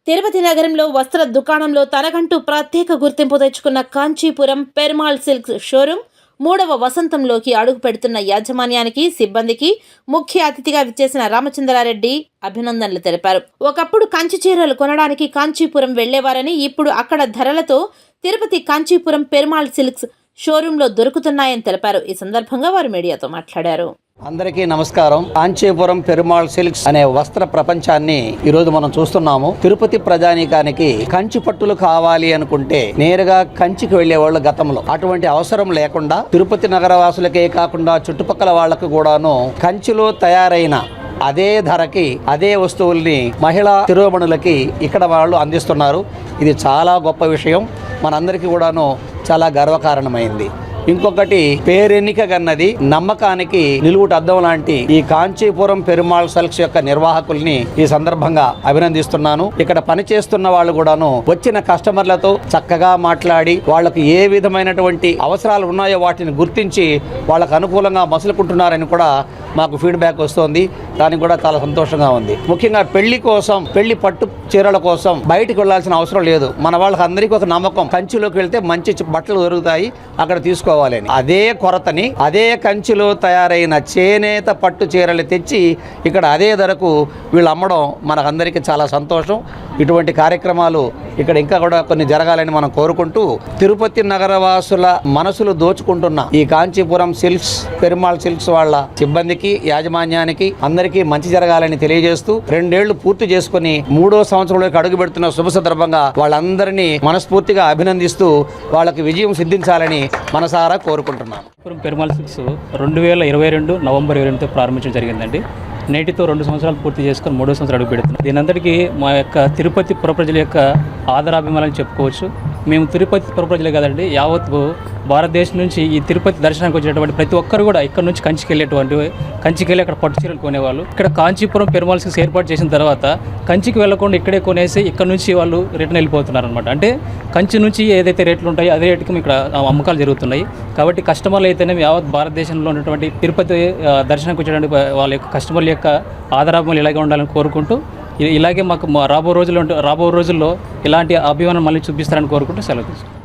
తిరుపతి నగరంలో వస్త్ర దుకాణంలో తనకంటూ ప్రత్యేక గుర్తింపు తెచ్చుకున్న కాంచీపురం పెరుమాళ్ సిల్క్స్ షోరూం 3వ వసంతంలోకి అడుగు పెడుతున్న యాజమాన్యానికి, సిబ్బందికి ముఖ్య అతిథిగా విచ్చేసిన రామచంద్రారెడ్డి అభినందనలు తెలిపారు. ఒకప్పుడు కంచి చీరలు కొనడానికి కాంచీపురం వెళ్లేవారని, ఇప్పుడు అక్కడ ధరలతో తిరుపతి కాంచీపురం పెరుమాళ్ సిల్క్స్ షోరూంలో దొరుకుతున్నాయని తెలిపారు. ఈ సందర్భంగా వారు మీడియాతో మాట్లాడారు. అందరికీ నమస్కారం. కాంచీపురం పెరుమాళ్ సిల్క్స్ అనే వస్త్ర ప్రపంచాన్ని ఈరోజు మనం చూస్తున్నాము. తిరుపతి ప్రజానీకానికి కంచి పట్టులు కావాలి అనుకుంటే నేరుగా కంచికి వెళ్లేవాళ్ళు గతంలో అటువంటి అవసరం లేకుండా తిరుపతి నగరవాసులకే కాకుండా చుట్టుపక్కల వాళ్లకు కూడాను కంచిలో తయారైన అదే ధరకి అదే వస్తువుల్ని మహిళా తిరుమణులకి ఇక్కడ వాళ్ళు అందిస్తున్నారు. ఇది చాలా గొప్ప విషయం, మనందరికీ కూడాను చాలా గర్వకారణమైంది. ఇంకొకటి పేరెన్నిక గన్నది, నమ్మకానికి నిలువుట అద్దం లాంటి ఈ కాంచీపురం పెరుమాళ్ సిల్క్స్ యొక్క నిర్వాహకుల్ని ఈ సందర్భంగా అభినందిస్తున్నాను. ఇక్కడ పనిచేస్తున్న వాళ్ళు కూడాను వచ్చిన కస్టమర్లతో చక్కగా మాట్లాడి వాళ్ళకు ఏ విధమైనటువంటి అవసరాలు ఉన్నాయో వాటిని గుర్తించి వాళ్ళకు అనుకూలంగా మసులుకుంటున్నారని కూడా మాకు ఫీడ్బ్యాక్ వస్తుంది. దానికి కూడా చాలా సంతోషంగా ఉంది. ముఖ్యంగా పెళ్లి పట్టు చీరల కోసం బయటకు వెళ్లాల్సిన అవసరం లేదు. మన వాళ్ళకి అందరికీ ఒక నమ్మకం, కంచిలోకి వెళ్తే మంచి బట్టలు దొరుకుతాయి, అక్కడ తీసుకోవాలని. అదే కొరతని అదే కంచిలో తయారైన చేనేత పట్టు చీరలు తెచ్చి ఇక్కడ అదే ధరకు వీళ్ళు అమ్మడం మనకందరికీ చాలా సంతోషం. ఇటువంటి కార్యక్రమాలు ఇక్కడ ఇంకా కూడా కొన్ని జరగాలని మనం కోరుకుంటూ, తిరుపతి నగరవాసుల మనసులు దోచుకుంటున్న ఈ కాంచీపురం సిల్క్స్ పెరుమాళ్ సిల్క్స్ వాళ్ళ సిబ్బందికి, యాజమాన్యానికి అందరికీ మంచి జరగాలని తెలియజేస్తూ 2 ఏళ్లు పూర్తి చేసుకుని 3వ సంవత్సరంలోకి అడుగు పెడుతున్న శుభ సందర్భంగా వాళ్ళందరినీ మనస్ఫూర్తిగా అభినందిస్తూ వాళ్ళకి విజయం సిద్ధించాలని మనసారా కోరుకుంటున్నాను. పెరుమాళ్ సిల్క్స్ 2022 నవంబర్ 22 ప్రారంభించడం జరిగిందండి. నేటితో 2 సంవత్సరాలు పూర్తి చేసుకొని 3వ సంవత్సరం అడుగు పెడుతున్నాం. దీనంతటికీ మా యొక్క తిరుపతి పుర ప్రజల యొక్క ఆదరాభిమానాలను చెప్పుకోవచ్చు. మేము తిరుపతి పుర ప్రజలే కదండి, యావత్ భారతదేశం నుంచి ఈ తిరుపతి దర్శనానికి వచ్చినటువంటి ప్రతి ఒక్కరు కూడా ఇక్కడ నుంచి కంచికి వెళ్ళి అక్కడ పట్టు చీరలు కొనేవాళ్ళు. ఇక్కడ కాంచీపురం పెరుమాళ్ సిల్క్స్ ఏర్పాటు చేసిన తర్వాత కంచికి వెళ్ళకుండా ఇక్కడే కొనేసి ఇక్కడ నుంచి వాళ్ళు రిటర్న్ వెళ్ళిపోతున్నారు అనమాట. అంటే కంచి నుంచి ఏదైతే రేట్లు ఉంటాయో అదే రేటుకి ఇక్కడ అమ్మకాలు జరుగుతున్నాయి. కాబట్టి కస్టమర్లు అయితేనే యావత్ భారతదేశంలో ఉన్నటువంటి తిరుపతి దర్శనానికి వచ్చేటువంటి వాళ్ళ యొక్క కస్టమర్ల యొక్క ఆదరాభిమానాలు ఇలాగే ఉండాలని కోరుకుంటూ, ఇలాగే మాకు రాబో రోజుల్లో ఇలాంటి అభిమానం మళ్ళీ చూపిస్తారని కోరుకుంటూ సెలవు తీసుకుంటాం.